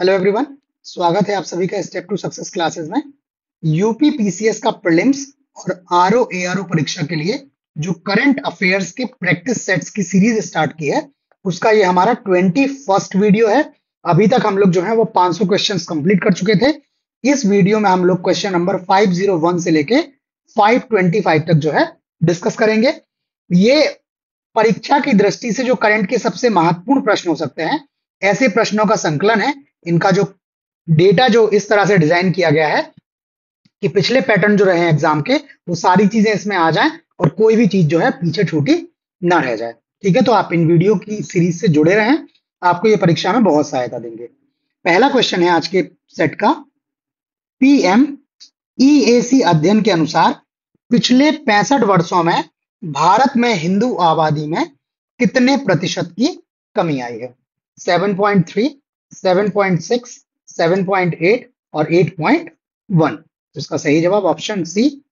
Hello everyone. स्वागत है आप सभी का स्टेप टू सक्सेस क्लासेस में। यूपी पीसीएस का प्रीलिम्स और आरओ एआरओ परीक्षा के लिए जो करंट अफेयर्स के प्रैक्टिस सेट्स की सीरीज स्टार्ट की है, उसका ये हमारा 21st वीडियो है। अभी तक हम लोग जो है वो 500 क्वेश्चंस कंप्लीट कर चुके थे। इस वीडियो में हम लोग क्वेश्चन नंबर 501 से लेके 525 तक जो है डिस्कस करेंगे। ये परीक्षा की दृष्टि से जो करंट के सबसे महत्वपूर्ण प्रश्न हो सकते हैं, ऐसे प्रश्नों का संकलन है। इनका जो डेटा जो इस तरह से डिजाइन किया गया है कि पिछले पैटर्न जो रहे हैं एग्जाम के, वो सारी चीजें इसमें आ जाएं और कोई भी चीज जो है पीछे छूटी ना रह जाए। ठीक है, तो आप इन वीडियो की सीरीज से जुड़े रहें, आपको ये परीक्षा में बहुत सहायता देंगे। पहला क्वेश्चन है आज के सेट का। पीएम ईएसी अध्ययन के अनुसार पिछले 65 वर्षों में भारत में हिंदू आबादी में कितने प्रतिशत की कमी आई है? 7.3, 7.6, 7.8 और 8.1। तो इसका सही जवाब ऑप्शन सी।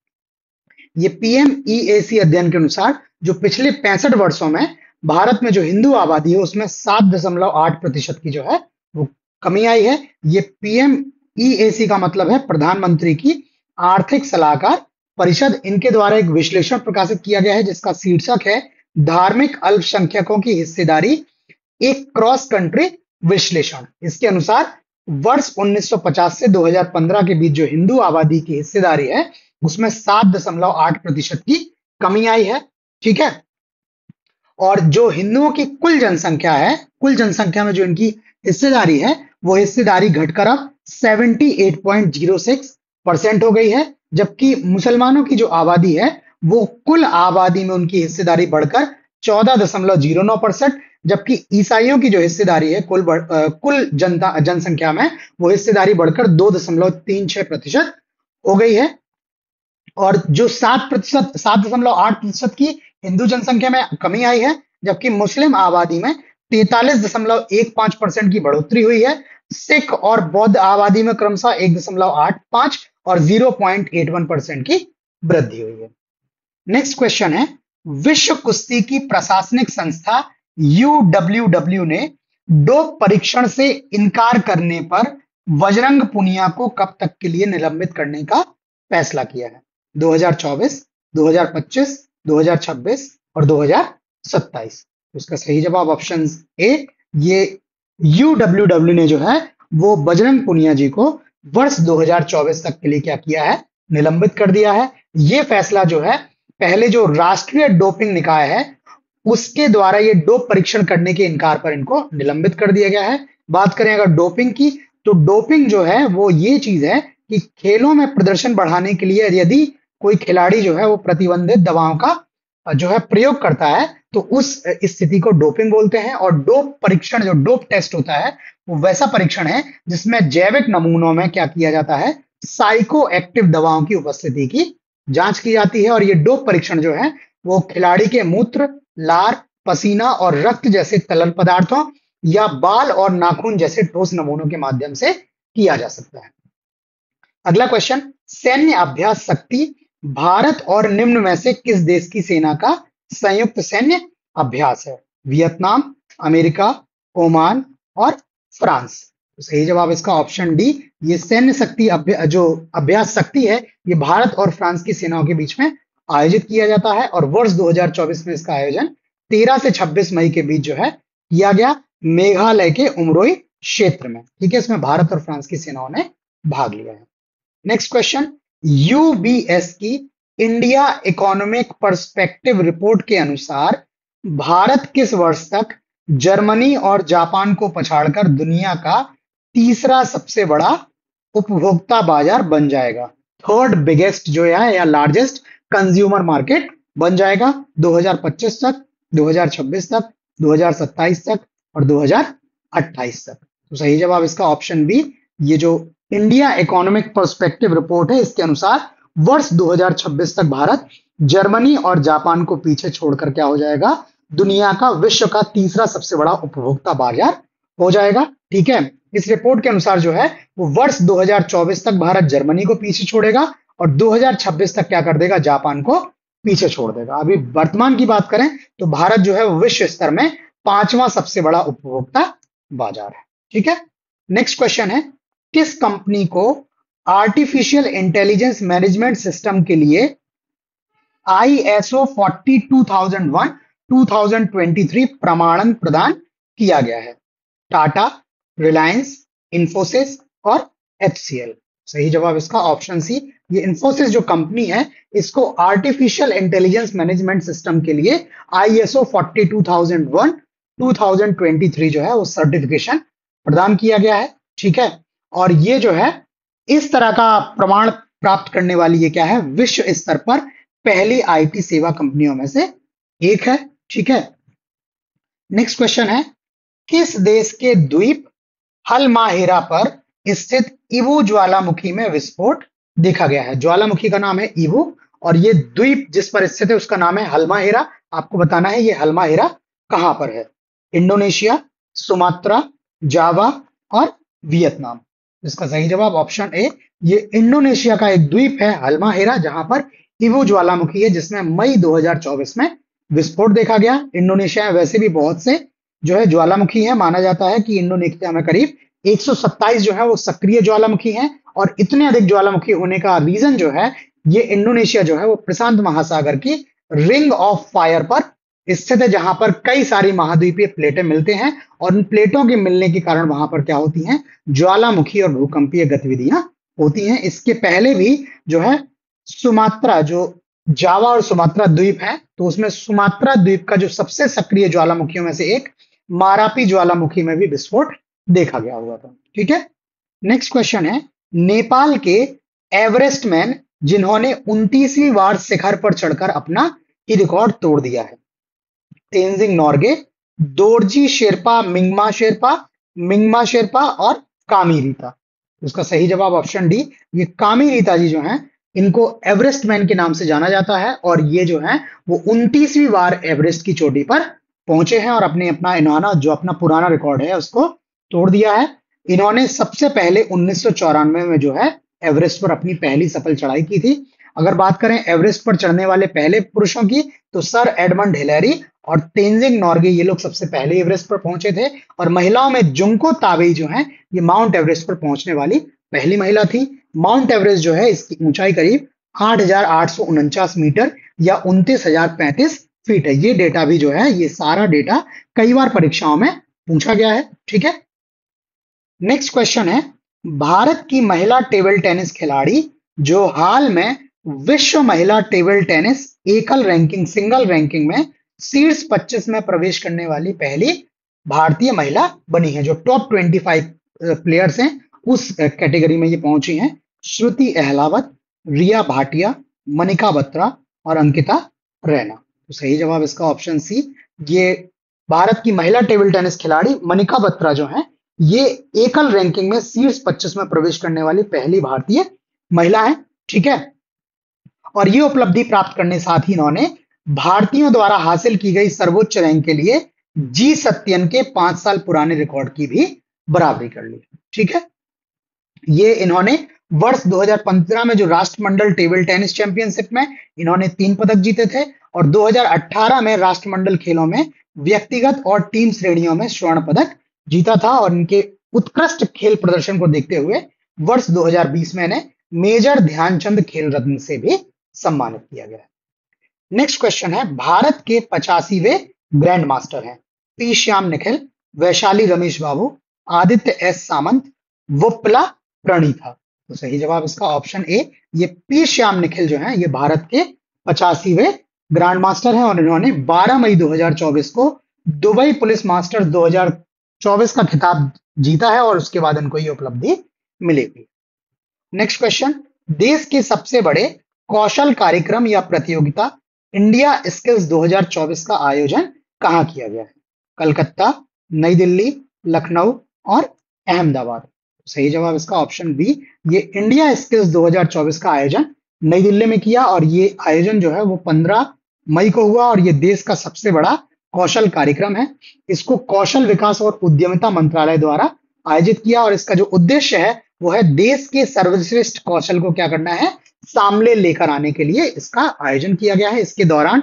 ये पीएम ईएसी अध्ययन के अनुसार जो पिछले 65 वर्षों में भारत में जो हिंदू आबादी है उसमें 7.8% की जो है वो कमी आई है। ये पीएम ईएसी का मतलब है प्रधानमंत्री की आर्थिक सलाहकार परिषद। इनके द्वारा एक विश्लेषण प्रकाशित किया गया है जिसका शीर्षक है धार्मिक अल्पसंख्यकों की हिस्सेदारी, एक क्रॉस कंट्री विश्लेषण। इसके अनुसार वर्ष 1950 से 2015 के बीच जो हिंदू आबादी की हिस्सेदारी है उसमें 7.8% की कमी आई है। ठीक है, और जो हिंदुओं की कुल जनसंख्या है, कुल जनसंख्या में जो इनकी हिस्सेदारी है वो हिस्सेदारी घटकर अब 78.06% हो गई है। जबकि मुसलमानों की जो आबादी है वो कुल आबादी में उनकी हिस्सेदारी बढ़कर 14.09%, जबकि ईसाइयों की जो हिस्सेदारी है कुल जनसंख्या में वो हिस्सेदारी बढ़कर 2.36% हो गई है। और जो 7.8% की हिंदू जनसंख्या में कमी आई है, जबकि मुस्लिम आबादी में 43.15% की बढ़ोतरी हुई है। सिख और बौद्ध आबादी में क्रमशः 1.85 और 0.81% की वृद्धि हुई है। नेक्स्ट क्वेश्चन है, विश्व कुश्ती की प्रशासनिक संस्था यूडब्ल्यूडब्ल्यू ने डोप परीक्षण से इनकार करने पर बजरंग पुनिया को कब तक के लिए निलंबित करने का फैसला किया है? 2024, 2025, 2026 और 2027। उसका सही जवाब ऑप्शन ए। ये यूडब्ल्यूडब्ल्यू ने जो है वो बजरंग पुनिया जी को वर्ष 2024 तक के लिए क्या किया है? निलंबित कर दिया है। ये फैसला जो है पहले जो राष्ट्रीय डोपिंग निकाय है उसके द्वारा ये डोप परीक्षण करने के इनकार पर इनको निलंबित कर दिया गया है। बात करें अगर डोपिंग की, तो डोपिंग जो है वो ये चीज है कि खेलों में प्रदर्शन बढ़ाने के लिए यदि कोई खिलाड़ी जो है वो प्रतिबंधित दवाओं का जो है प्रयोग करता है तो उस स्थिति को डोपिंग बोलते हैं। और डोप परीक्षण जो डोप टेस्ट होता है वो वैसा परीक्षण है जिसमें जैविक नमूनों में क्या किया जाता है? साइको एक्टिव दवाओं की उपस्थिति की जांच की जाती है। और ये डोप परीक्षण जो है वो खिलाड़ी के मूत्र, लार, पसीना और रक्त जैसे तरल पदार्थों या बाल और नाखून जैसे ठोस नमूनों के माध्यम से किया जा सकता है। अगला क्वेश्चन, सैन्य अभ्यास शक्ति भारत और निम्न में से किस देश की सेना का संयुक्त सैन्य अभ्यास है? वियतनाम, अमेरिका, ओमान और फ्रांस। तो सही जवाब इसका ऑप्शन डी। ये सैन्य शक्ति जो अभ्यास शक्ति है ये भारत और फ्रांस की सेनाओं के बीच में आयोजित किया जाता है और वर्ष 2024 में इसका आयोजन 13 से 26 मई के बीच जो है किया गया मेघालय के उमरोई क्षेत्र में। ठीक है, इसमें भारत और फ्रांस की सेनाओं ने भाग लिया है। नेक्स्ट क्वेश्चन, यूबीएस की इंडिया इकोनॉमिक पर्सपेक्टिव रिपोर्ट के अनुसार भारत किस वर्ष तक जर्मनी और जापान को पछाड़कर दुनिया का तीसरा सबसे बड़ा उपभोक्ता बाजार बन जाएगा? थर्ड बिगेस्ट जो है या लार्जेस्ट कंज्यूमर मार्केट बन जाएगा 2025 तक, 2026 तक, 2027 तक और 2028 तक। तो सही जवाब इसका ऑप्शन बी। ये जो इंडिया इकोनॉमिक पर्सपेक्टिव रिपोर्ट है इसके अनुसार वर्ष 2026 तक भारत जर्मनी और जापान को पीछे छोड़कर क्या हो जाएगा? दुनिया का विश्व का तीसरा सबसे बड़ा उपभोक्ता बाजार हो जाएगा। ठीक है, इस रिपोर्ट के अनुसार जो है वो वर्ष 2024 तक भारत जर्मनी को पीछे छोड़ेगा और 2026 तक क्या कर देगा? जापान को पीछे छोड़ देगा। अभी वर्तमान की बात करें तो भारत जो है वो विश्व स्तर में 5वां सबसे बड़ा उपभोक्ता बाजार है। ठीक है, नेक्स्ट क्वेश्चन है, किस कंपनी को आर्टिफिशियल इंटेलिजेंस मैनेजमेंट सिस्टम के लिए ISO 42001 2023 प्रमाणन प्रदान किया गया है? टाटा, रिलायंस, इंफोसिस और HCL। सही जवाब इसका ऑप्शन सी। ये इंफोसिस जो कंपनी है, इसको आर्टिफिशियल इंटेलिजेंस मैनेजमेंट सिस्टम के लिए ISO 42001 2023 जो है वो सर्टिफिकेशन प्रदान किया गया है। ठीक है, और ये जो है इस तरह का प्रमाण प्राप्त करने वाली ये क्या है, विश्व स्तर पर पहली IT सेवा कंपनियों में से एक है। ठीक है, नेक्स्ट क्वेश्चन है, किस देश के द्वीप हलमाहेरा पर स्थित इवो ज्वालामुखी में विस्फोट देखा गया है? ज्वालामुखी का नाम है इवो और ये द्वीप जिस पर स्थित है उसका नाम है हलमाहेरा। आपको बताना है ये हलमाहेरा कहां पर है? इंडोनेशिया, सुमात्रा, जावा और वियतनाम। इसका सही जवाब ऑप्शन ए, ये इंडोनेशिया का एक द्वीप है हलमाहेरा, जहां पर इवो ज्वालामुखी है, जिसमें मई 2024 में विस्फोट देखा गया। इंडोनेशिया में वैसे भी बहुत से जो है ज्वालामुखी है, माना जाता है कि इंडोनेशिया में करीब 127 जो है वो सक्रिय ज्वालामुखी हैं, और इतने अधिक ज्वालामुखी होने का रीजन जो है, ये इंडोनेशिया जो है वो प्रशांत महासागर की रिंग ऑफ फायर पर स्थित है, जहां पर कई सारी महाद्वीपीय प्लेटें मिलते हैं, और उन प्लेटों के मिलने के कारण वहां पर क्या होती हैं, ज्वालामुखी और भूकंपीय गतिविधियां होती हैं। इसके पहले भी जो है सुमात्रा, जो जावा और सुमात्रा द्वीप है, तो उसमें सुमात्रा द्वीप का जो सबसे सक्रिय ज्वालामुखियों में से एक मारापी ज्वालामुखी में भी विस्फोट देखा गया हुआ था। ठीक है, नेक्स्ट क्वेश्चन है, नेपाल के एवरेस्ट मैन जिन्होंने 29वीं बार शिखर पर चढ़कर अपना ही रिकॉर्ड तोड़ दिया है? तेंजिंग नोर्गे, दोरजी शेरपा मिंगमा शेरपा और कामी रीता। उसका सही जवाब ऑप्शन डी, ये कामी रीता जी जो हैं, इनको एवरेस्ट मैन के नाम से जाना जाता है, और ये जो है वो 29वीं बार एवरेस्ट की चोटी पर पहुंचे हैं और इन्होंने जो अपना पुराना रिकॉर्ड है उसको तोड़ दिया है। इन्होंने सबसे पहले 1994 में जो है एवरेस्ट पर अपनी पहली सफल चढ़ाई की थी। अगर बात करें एवरेस्ट पर चढ़ने वाले पहले पुरुषों की, तो सर एडमंड हिलेरी और तेंजिंग नोर्गे ये लोग सबसे पहले एवरेस्ट पर पहुंचे थे, और महिलाओं में जुंको ताबेई जो है ये माउंट एवरेस्ट पर पहुंचने वाली पहली महिला थी। माउंट एवरेस्ट जो है इसकी ऊंचाई करीब 8,849 मीटर या 29,035 फीट है। ये डेटा भी जो है, ये सारा डेटा कई बार परीक्षाओं में पूछा गया है। ठीक है, नेक्स्ट क्वेश्चन है, भारत की महिला टेबल टेनिस खिलाड़ी जो हाल में विश्व महिला टेबल टेनिस सिंगल रैंकिंग में शीर्ष 25 में प्रवेश करने वाली पहली भारतीय महिला बनी है। जो टॉप 25 प्लेयर्स हैं उस कैटेगरी में ये पहुंची हैं। श्रुति अहलावत, रिया भाटिया, मनिका बत्रा और अंकिता रैना। तो सही जवाब इसका ऑप्शन सी, ये भारत की महिला टेबल टेनिस खिलाड़ी मनिका बत्रा जो है, ये एकल रैंकिंग में शीर्ष 25 में प्रवेश करने वाली पहली भारतीय महिला है। ठीक है, और ये उपलब्धि प्राप्त करने साथ ही इन्होंने भारतीयों द्वारा हासिल की गई सर्वोच्च रैंक के लिए जी सत्यन के 5 साल पुराने रिकॉर्ड की भी बराबरी कर ली। ठीक है, ये इन्होंने वर्ष 2015 में जो राष्ट्रमंडल टेबल टेनिस चैंपियनशिप में इन्होंने 3 पदक जीते थे, और 2018 में राष्ट्रमंडल खेलों में व्यक्तिगत और टीम श्रेणियों में स्वर्ण पदक जीता था, और इनके उत्कृष्ट खेल प्रदर्शन को देखते हुए वर्ष 2020 में इन्हें मेजर ध्यानचंद खेल रत्न से भी सम्मानित किया गया। नेक्स्ट क्वेश्चन है, भारत के 85वें ग्रैंड मास्टर हैं पी श्याम निखिल, वैशाली रमेश बाबू, आदित्य एस सामंत, वुप्पला प्रणीथा। तो सही जवाब इसका ऑप्शन ए, ये पी श्याम निखिल जो है ये भारत के 85वें ग्रैंड मास्टर हैं, और इन्होंने 12 मई 2024 को दुबई पुलिस मास्टर्स 2024 का खिताब जीता है, और उसके बाद इनको ये उपलब्धि मिलेगी। नेक्स्ट क्वेश्चन, देश के सबसे बड़े कौशल कार्यक्रम या प्रतियोगिता इंडिया स्किल्स 2024 का आयोजन कहां किया गया है? कलकत्ता, नई दिल्ली, लखनऊ और अहमदाबाद। सही जवाब इसका ऑप्शन बी, ये इंडिया स्किल्स 2024 का आयोजन नई दिल्ली में किया, और ये आयोजन जो है वो 15 मई को हुआ, और ये देश का सबसे बड़ा कौशल कार्यक्रम है। इसको कौशल विकास और उद्यमिता मंत्रालय द्वारा आयोजित किया, और इसका जो उद्देश्य है वो है देश के सर्वश्रेष्ठ कौशल को क्या करना है, सामने लेकर आने के लिए इसका आयोजन किया गया है। इसके दौरान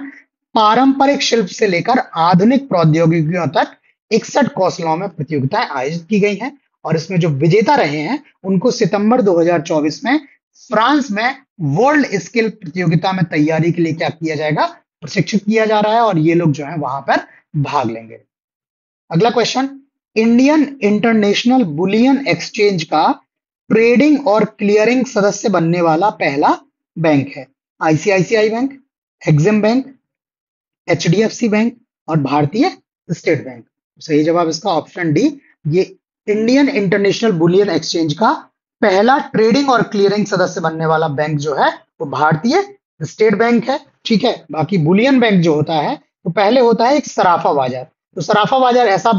पारंपरिक शिल्प से लेकर आधुनिक प्रौद्योगिकियों तक 61 कौशलों में प्रतियोगिताएं आयोजित की गई हैं, और इसमें जो विजेता रहे हैं उनको सितंबर 2024 में फ्रांस में वर्ल्ड स्किल प्रतियोगिता में तैयारी के लिए क्या किया जाएगा, प्रशिक्षित किया जा रहा है और ये लोग जो है वहां पर भाग लेंगे। अगला question, Indian international bullion exchange का ट्रेडिंग और क्लियरिंग सदस्य बनने वाला पहला बैंक है। ICICI bank, Exim bank, HDFC bank और भारतीय स्टेट बैंक। सही जवाब इसका ऑप्शन डी, ये इंडियन इंटरनेशनल बुलियन एक्सचेंज का पहला ट्रेडिंग और क्लियरिंग सदस्य बनने वाला बैंक जो है वो भारतीय स्टेट बैंक है। ठीक है, बाकी बुलियन बैंक जो होता है तो पहले होता है एक सराफा बाजार। तो सराफा बाजार ऐसा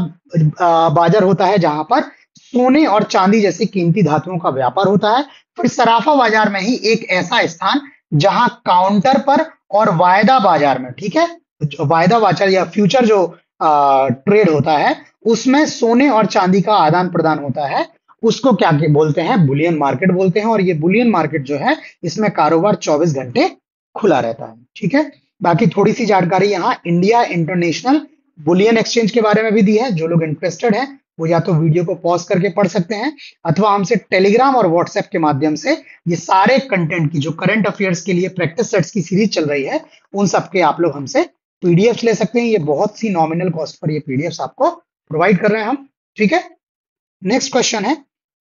बाजार होता है जहां पर सोने और चांदी जैसी कीमती धातुओं का व्यापार होता है। फिर सराफा बाजार में ही एक ऐसा स्थान जहां काउंटर पर और वायदा बाजार में, ठीक है, जो वायदा बाजार या फ्यूचर जो ट्रेड होता है उसमें सोने और चांदी का आदान प्रदान होता है, उसको क्या बोलते हैं, बुलियन मार्केट बोलते हैं। और ये बुलियन मार्केट जो है इसमें कारोबार 24 घंटे खुला रहता है। ठीक है, बाकी थोड़ी सी जानकारी यहाँ इंडिया इंटरनेशनल बुलियन एक्सचेंज के बारे में भी दी है। जो लोग इंटरेस्टेड हैं वो या तो वीडियो को पॉज करके पढ़ सकते हैं अथवा हमसे टेलीग्राम और व्हाट्सएप के माध्यम से ये सारे कंटेंट की जो करंट अफेयर्स के लिए प्रैक्टिस सेट्स की सीरीज चल रही है उन सबके आप लोग हमसे पीडीएफ ले सकते हैं। ये बहुत सी नॉमिनल कॉस्ट पर ये पीडीएफ आपको प्रोवाइड कर रहे हैं हम। ठीक है, नेक्स्ट क्वेश्चन है,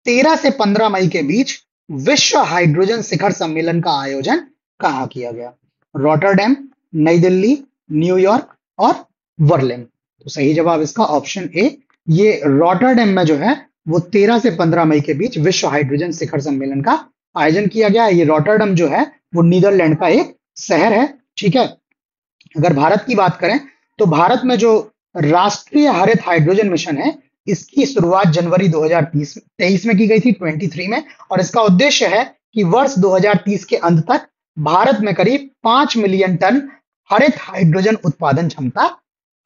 13 से 15 मई के बीच विश्व हाइड्रोजन शिखर सम्मेलन का आयोजन कहाँ किया गया? रॉटरडैम, नई दिल्ली, न्यूयॉर्क और बर्लिन। तो सही जवाब इसका ऑप्शन ए, ये रॉटरडैम में जो है वो 13 से 15 मई के बीच विश्व हाइड्रोजन शिखर सम्मेलन का आयोजन किया गया है। ये रॉटरडैम जो है वो नीदरलैंड का एक शहर है। ठीक है, अगर भारत की बात करें तो भारत में जो राष्ट्रीय हरित हाइड्रोजन मिशन है इसकी शुरुआत जनवरी 2023 में की गई थी, 23 में, और इसका उद्देश्य है कि वर्ष 2030 के अंत तक भारत में करीब 5 मिलियन टन हरित हाइड्रोजन उत्पादन क्षमता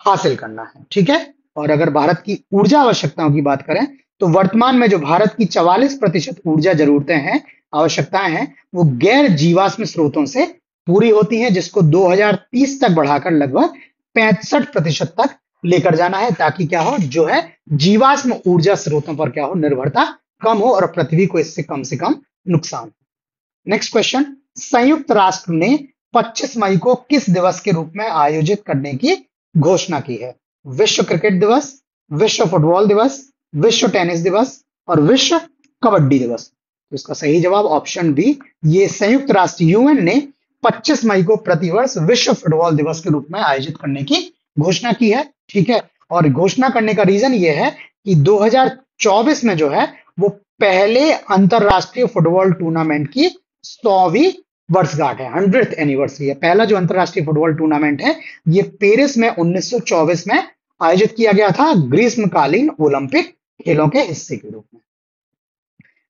हासिल करना है। ठीक है, और अगर भारत की ऊर्जा आवश्यकताओं की बात करें तो वर्तमान में जो भारत की 44% ऊर्जा जरूरतें हैं, आवश्यकताएं हैं, वो गैर जीवाश्म स्रोतों से पूरी होती हैं, जिसको 2030 तक बढ़ाकर लगभग 65% तक लेकर जाना है, ताकि क्या हो, जो है जीवाश्म ऊर्जा स्रोतों पर क्या हो, निर्भरता कम हो और पृथ्वी को इससे कम नुकसान हो। नेक्स्ट क्वेश्चन, संयुक्त राष्ट्र ने 25 मई को किस दिवस के रूप में आयोजित करने की घोषणा की है? विश्व क्रिकेट दिवस, विश्व फुटबॉल दिवस, विश्व टेनिस दिवस और विश्व कबड्डी दिवस। तो इसका सही जवाब ऑप्शन बी, ये संयुक्त राष्ट्र यूएन ने 25 मई को प्रतिवर्ष विश्व फुटबॉल दिवस के रूप में आयोजित करने की घोषणा की है। ठीक है, और घोषणा करने का रीजन ये है कि 2024 में जो है वो पहले अंतरराष्ट्रीय फुटबॉल टूर्नामेंट की 100वीं वर्षगांठ है, 100th एनिवर्सरी है। पहला जो अंतरराष्ट्रीय फुटबॉल टूर्नामेंट है ये पेरिस में 1924 में आयोजित किया गया था, ग्रीष्मकालीन ओलंपिक खेलों के हिस्से के रूप में।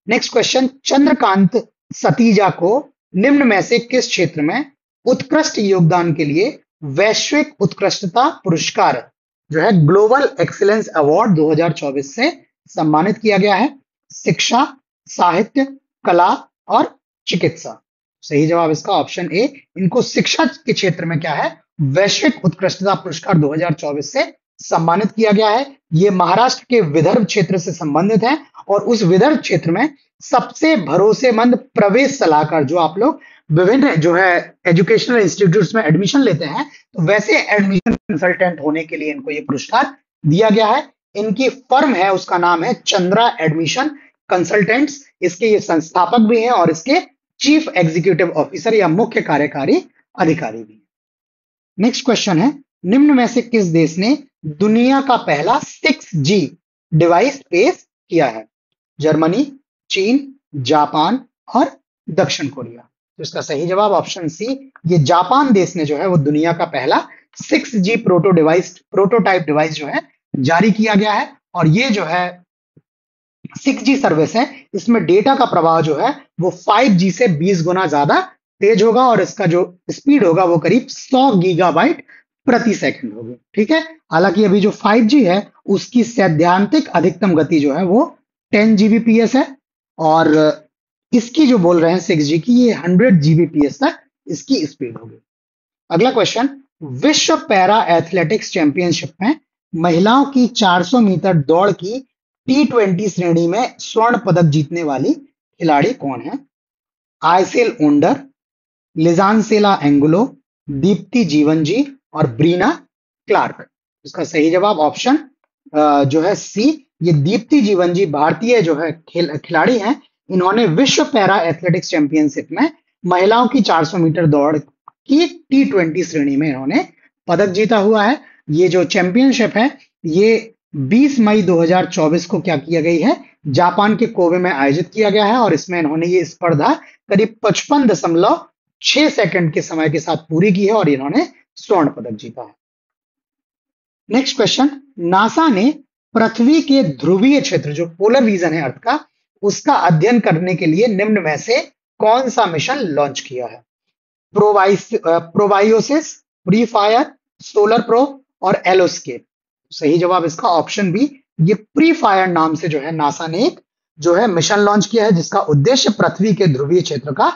नेक्स्ट क्वेश्चन, चंद्रकांत सतीजा को निम्न में से किस क्षेत्र में उत्कृष्ट योगदान के लिए वैश्विक उत्कृष्टता पुरस्कार जो है ग्लोबल एक्सीलेंस अवार्ड 2024 से सम्मानित किया गया है? शिक्षा, साहित्य, कला और चिकित्सा। सही जवाब इसका ऑप्शन ए, इनको शिक्षा के क्षेत्र में क्या है, वैश्विक उत्कृष्टता पुरस्कार 2024 से सम्मानित किया गया है। ये महाराष्ट्र के विदर्भ क्षेत्र से संबंधित है और उस विदर्भ क्षेत्र में सबसे भरोसेमंद प्रवेश सलाहकार, जो आप लोग विभिन्न जो है एजुकेशनल इंस्टीट्यूट्स में एडमिशन लेते हैं तो वैसे एडमिशन कंसल्टेंट होने के लिए इनको ये पुरस्कार दिया गया है। इनकी फर्म है, उसका नाम है चंद्रा एडमिशन कंसल्टेंट्स। इसके ये संस्थापक भी हैं और इसके चीफ एग्जीक्यूटिव ऑफिसर या मुख्य कार्यकारी अधिकारी भी। नेक्स्ट क्वेश्चन है, निम्न में से किस देश ने दुनिया का पहला 6G डिवाइस पेश किया है? जर्मनी, चीन, जापान और दक्षिण कोरिया। तो इसका सही जवाब ऑप्शन सी, ये जापान देश ने जो है वो दुनिया का पहला 6G प्रोटोटाइप डिवाइस जो है जारी किया गया है। और ये जो है 6G सर्विस है, इसमें डेटा का प्रवाह जो है वो 5G से 20 गुना ज्यादा तेज होगा और इसका जो स्पीड होगा वो करीब 100 गीगाबाइट प्रति सेकंड होगी। ठीक है, हालांकि अभी जो 5G है उसकी सैद्धांतिक अधिकतम गति जो है वो 10 Gbps है और इसकी जो बोल रहे हैं 6G की, ये 100 Gbps तक इसकी स्पीड होगी। अगला क्वेश्चन, विश्व पैरा एथलेटिक्स चैंपियनशिप में महिलाओं की 400 मीटर दौड़ की T20 श्रेणी में स्वर्ण पदक जीतने वाली खिलाड़ी कौन है? आयसेल ओंडर, लिजानसेला एंगुलो, दीप्ति जीवनजी और ब्रीना क्लार्क। इसका सही जवाब ऑप्शन जो है सी, ये दीप्ति जीवनजी भारतीय जो है खिलाड़ी हैं। इन्होंने विश्व पैरा एथलेटिक्स चैंपियनशिप में महिलाओं की 400 मीटर दौड़ की T20 श्रेणी में इन्होंने पदक जीता हुआ है। ये जो चैंपियनशिप है ये 20 मई 2024 को क्या किया गई है, जापान के कोबे में आयोजित किया गया है और इसमें इन्होंने ये स्पर्धा करीब 55.6 सेकंड के समय के साथ पूरी की है और इन्होंने स्वर्ण पदक जीता है। नेक्स्ट क्वेश्चन, नासा ने पृथ्वी के ध्रुवीय क्षेत्र जो पोलर रीजन है अर्थ का, उसका अध्ययन करने के लिए निम्न में से कौन सा मिशन लॉन्च किया है? प्रोबायोसिस, प्री फायर, सोलर प्रोब और एलोस्केप। सही जवाब इसका ऑप्शन बी, ये प्री फायर नाम से जो है नासा ने एक जो है मिशन लॉन्च किया है जिसका उद्देश्य पृथ्वी के ध्रुवीय क्षेत्र का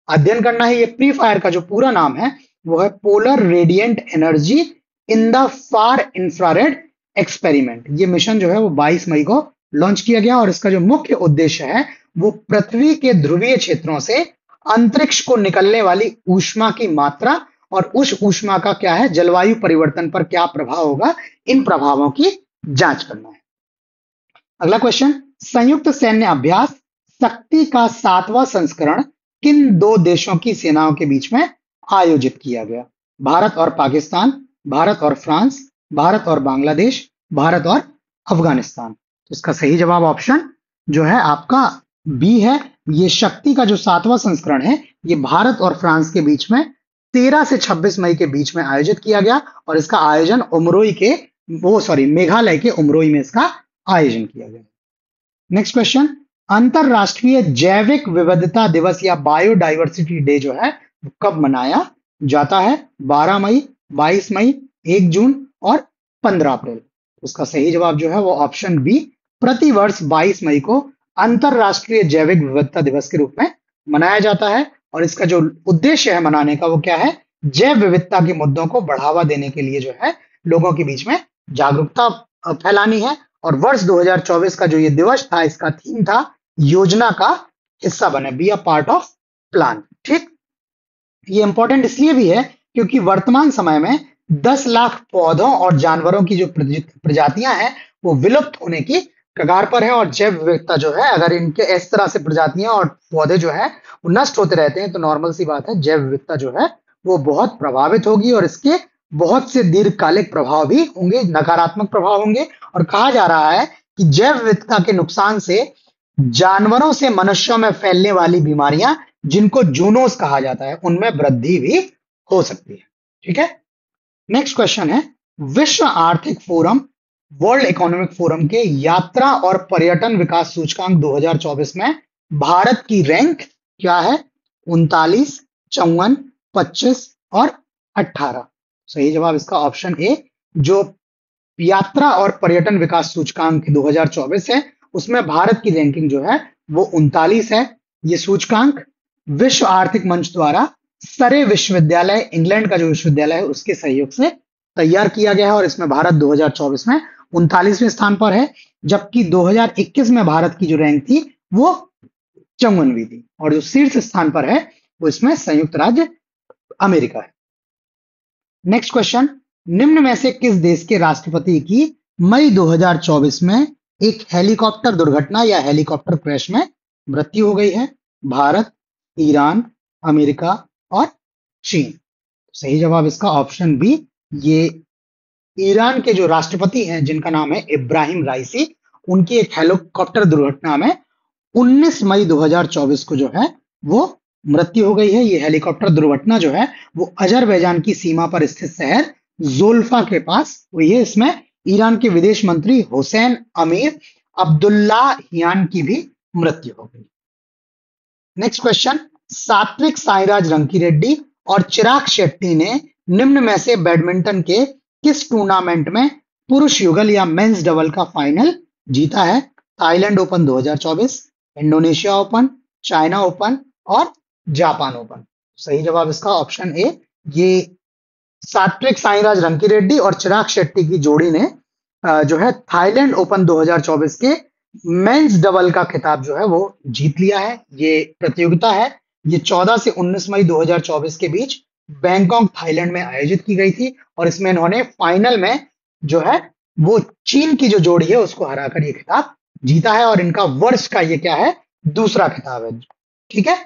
अध्ययन करना है। ये प्री फायर का जो पूरा नाम है वो है polar radiant energy in the far infrared experiment. ये मिशन जो है वो 22 मई को लॉन्च किया गया और इसका जो मुख्य उद्देश्य है वो पृथ्वी के ध्रुवीय क्षेत्रों से अंतरिक्ष को निकलने वाली ऊष्मा की मात्रा और उस ऊष्मा का क्या है जलवायु परिवर्तन पर क्या प्रभाव होगा, इन प्रभावों की जांच करना है। अगला क्वेश्चन, संयुक्त सैन्य अभ्यास शक्ति का 7वां संस्करण किन दो देशों की सेनाओं के बीच में आयोजित किया गया? भारत और पाकिस्तान, भारत और फ्रांस, भारत और बांग्लादेश, भारत और अफगानिस्तान। तो इसका सही जवाब ऑप्शन जो है आपका बी है। ये शक्ति का जो 7वां संस्करण है ये भारत और फ्रांस के बीच में 13 से 26 मई के बीच में आयोजित किया गया और इसका आयोजन मेघालय के उमरोई में इसका आयोजन किया गया। नेक्स्ट क्वेश्चन, अंतरराष्ट्रीय जैविक विविधता दिवस या बायोडाइवर्सिटी डे जो है कब मनाया जाता है? 12 मई, 22 मई, 1 जून और 15 अप्रैल। उसका सही जवाब जो है वो ऑप्शन बी, प्रतिवर्ष 22 मई को अंतरराष्ट्रीय जैविक विविधता दिवस के रूप में मनाया जाता है और इसका जो उद्देश्य है मनाने का वो क्या है, जैव विविधता के मुद्दों को बढ़ावा देने के लिए जो है लोगों के बीच में जागरूकता फैलानी है। और वर्ष 2024 का जो ये दिवस था इसका थीम था योजना का हिस्सा बने, be a part of plan. ठीक, ये इंपॉर्टेंट इसलिए भी है क्योंकि वर्तमान समय में 10 लाख पौधों और जानवरों की जो प्रजातियां हैं वो विलुप्त होने की कगार पर है और जैव विविधता जो है अगर इनके इस तरह से प्रजातियां और पौधे जो है वो नष्ट होते रहते हैं तो नॉर्मल सी बात है जैव विविधता जो है वो बहुत प्रभावित होगी और इसके बहुत से दीर्घकालिक प्रभाव भी होंगे, नकारात्मक प्रभाव होंगे। और कहा जा रहा है कि जैव विविधता के नुकसान से जानवरों से मनुष्यों में फैलने वाली बीमारियां जिनको जूनोस कहा जाता है उनमें वृद्धि भी हो सकती है। ठीक है, नेक्स्ट क्वेश्चन है, विश्व आर्थिक फोरम वर्ल्ड इकोनॉमिक फोरम के यात्रा और पर्यटन विकास सूचकांक 2024 में भारत की रैंक क्या है? 39, 54, 25 और 18। सही जवाब इसका ऑप्शन ए, जो यात्रा और पर्यटन विकास सूचकांक 2024 है उसमें भारत की रैंकिंग जो है वो 39 है। ये सूचकांक विश्व आर्थिक मंच द्वारा सरे विश्वविद्यालय, इंग्लैंड का जो विश्वविद्यालय है उसके सहयोग से तैयार किया गया है और इसमें भारत 2024 में 39वें स्थान पर है, जबकि 2021 में भारत की जो रैंक थी वो 54वीं थी और जो शीर्ष स्थान पर है वो इसमें संयुक्त राज्य अमेरिका है। नेक्स्ट क्वेश्चन, निम्न में से किस देश के राष्ट्रपति की मई 2024 में एक हेलीकॉप्टर दुर्घटना या हेलीकॉप्टर क्रैश में मृत्यु हो गई है? भारत, ईरान, अमेरिका और चीन। सही जवाब इसका ऑप्शन बी, ये ईरान के जो राष्ट्रपति हैं जिनका नाम है इब्राहिम राइसी, उनकी एक हेलीकॉप्टर दुर्घटना में 19 मई 2024 को जो है वो मृत्यु हो गई है। ये हेलीकॉप्टर दुर्घटना जो है वो अजरबैजान की सीमा पर स्थित शहर जोल्फा के पास हुई है। इसमें ईरान के विदेश मंत्री हुसैन अमीर अब्दुल्लाहियान की भी मृत्यु हो गई। नेक्स्ट क्वेश्चन, सात्विक साईराज रंकीरेड्डी और चिराग शेट्टी ने निम्न में से बैडमिंटन के किस टूर्नामेंट में पुरुष युगल या मेंस डबल का फाइनल जीता है? Thailand open 2024, Indonesia open, China open और जापान ओपन। सही जवाब इसका ऑप्शन ए, ये सात्विक साईराज रंकीरेड्डी और चिराग शेट्टी की जोड़ी ने जो है थाईलैंड ओपन 2024 के मेंस डबल का खिताब जो है वो जीत लिया है। ये प्रतियोगिता है, ये 14 से 19 मई 2024 के बीच बैंकॉक थाईलैंड में आयोजित की गई थी और इसमें इन्होंने फाइनल में जो है वो चीन की जो जोड़ी है उसको हराकर ये खिताब जीता है और इनका वर्ष का ये क्या है, दूसरा खिताब है। ठीक है।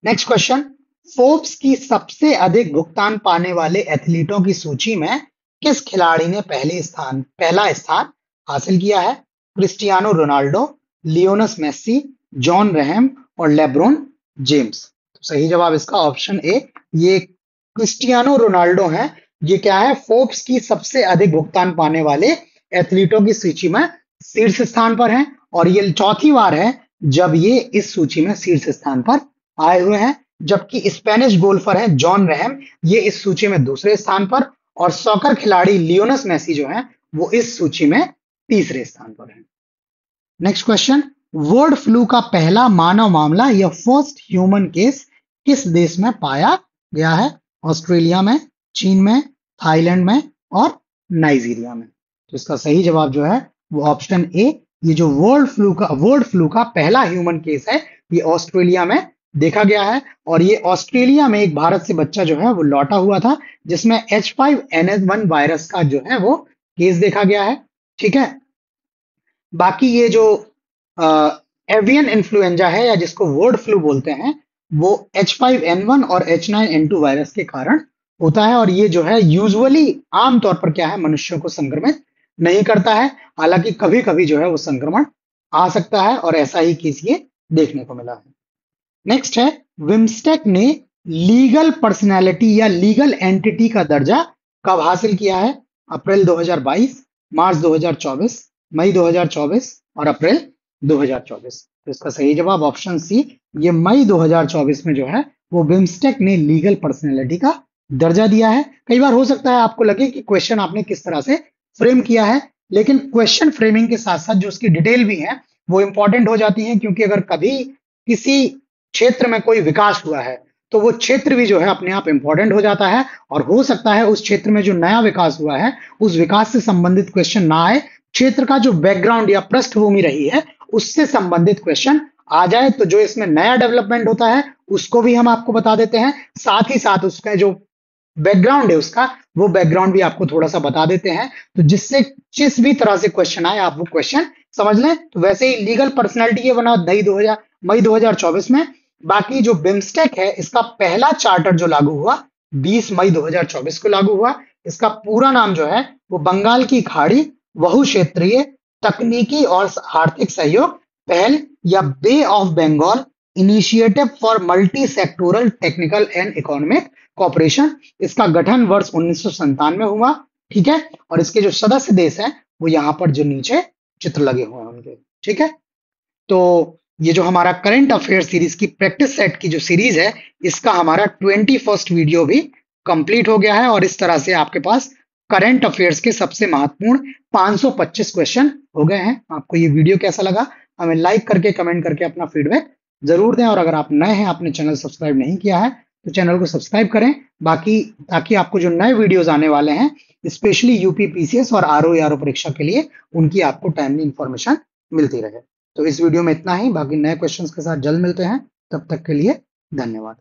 नेक्स्ट क्वेश्चन, फोर्ब्स की सबसे अधिक भुगतान पाने वाले एथलीटों की सूची में किस खिलाड़ी ने पहला स्थान हासिल किया है? Cristiano Ronaldo, लियोनस Messi, John Reham और लेब्रोन जेम्स। तो सही जवाब इसका ऑप्शन ए, ये क्रिस्टियानो रोनाल्डो हैं। ये क्या है, फोर्ब्स की सबसे अधिक भुगतान पाने वाले एथलीटों की सूची में शीर्ष स्थान पर हैं और ये चौथी बार है जब ये इस सूची में शीर्ष स्थान पर आए हुए हैं। जबकि स्पेनिश गोल्फर हैं जॉन रेहम, ये इस सूची में दूसरे स्थान पर और सॉकर खिलाड़ी लियोनस मेसी जो हैं वो इस सूची में तीसरे स्थान पर हैं। नेक्स्ट क्वेश्चन, बर्ड फ्लू का पहला मानव मामला या फर्स्ट ह्यूमन केस किस देश में पाया गया है? ऑस्ट्रेलिया में, चीन में, थाईलैंड में और नाइजीरिया में। तो इसका सही जवाब जो है वो ऑप्शन ए, ये जो बर्ड फ्लू का पहला ह्यूमन केस है ये ऑस्ट्रेलिया में देखा गया है और ये ऑस्ट्रेलिया में एक भारत से बच्चा जो है वो लौटा हुआ था जिसमें H5N1 वायरस का जो है वो केस देखा गया है। ठीक है। बाकी ये जो एवियन इन्फ्लुएंजा है या जिसको बर्ड फ्लू बोलते हैं वो H5N1 और H9N2 वायरस के कारण होता है और ये जो है यूजुअली आमतौर पर क्या है, मनुष्यों को संक्रमित नहीं करता है। हालांकि कभी कभी जो है वो संक्रमण आ सकता है और ऐसा ही केस ये देखने को मिला है। नेक्स्ट है, विम्स्टेक ने लीगल पर्सनैलिटी या लीगल एंटिटी का दर्जा कब हासिल किया है? अप्रैल 2022, मार्च 2024, मई 2024 और अप्रैल 2024। तो इसका सही जवाब ऑप्शन सी, ये मई 2024 में जो है वो विम्स्टेक ने लीगल पर्सनैलिटी का दर्जा दिया है। कई बार हो सकता है आपको लगे कि क्वेश्चन आपने किस तरह से फ्रेम किया है, लेकिन क्वेश्चन फ्रेमिंग के साथ साथ जो उसकी डिटेल भी है वो इंपॉर्टेंट हो जाती है, क्योंकि अगर कभी किसी क्षेत्र में कोई विकास हुआ है तो वो क्षेत्र भी जो है अपने आप इंपॉर्टेंट हो जाता है और हो सकता है उस क्षेत्र में जो नया विकास हुआ है उस विकास से संबंधित क्वेश्चन ना आए, क्षेत्र का जो बैकग्राउंड या पृष्ठभूमि रही है उससे संबंधित क्वेश्चन आ जाए। तो जो इसमें नया डेवलपमेंट होता है उसको भी हम आपको बता देते हैं, साथ ही साथ उसका जो बैकग्राउंड है उसका वो बैकग्राउंड भी आपको थोड़ा सा बता देते हैं, तो जिससे जिस भी तरह से क्वेश्चन आए आप वो क्वेश्चन समझ लें। तो वैसे ही लीगल पर्सनैलिटी ये बना मई 2024 में। बाकी जो बिम्स्टेक है इसका पहला चार्टर जो लागू हुआ 20 मई 2024 को लागू हुआ। इसका पूरा नाम जो है वो बंगाल की खाड़ी बहु क्षेत्रीय तकनीकी और आर्थिक सहयोग पहल या bay of Bengal initiative for multi sectoral technical and economic cooperation. इसका गठन वर्ष 1997 में हुआ। ठीक है। और इसके जो सदस्य देश हैं वो यहाँ पर जो नीचे चित्र लगे हुए हैं उनके। ठीक है। तो ये जो हमारा करंट अफेयर सीरीज की प्रैक्टिस सेट की जो सीरीज है इसका हमारा 21st वीडियो भी कंप्लीट हो गया है और इस तरह से आपके पास करंट अफेयर्स के सबसे महत्वपूर्ण 525 क्वेश्चन हो गए हैं। आपको ये वीडियो कैसा लगा हमें लाइक करके कमेंट करके अपना फीडबैक जरूर दें और अगर आप नए हैं आपने चैनल सब्सक्राइब नहीं किया है तो चैनल को सब्सक्राइब करें, बाकी ताकि आपको जो नए वीडियोस आने वाले हैं स्पेशली यूपी पीसीएस और आरओ परीक्षा के लिए उनकी आपको टाइमली इंफॉर्मेशन मिलती रहे। तो इस वीडियो में इतना ही, बाकी नए क्वेश्चंस के साथ जल्द मिलते हैं, तब तक के लिए धन्यवाद।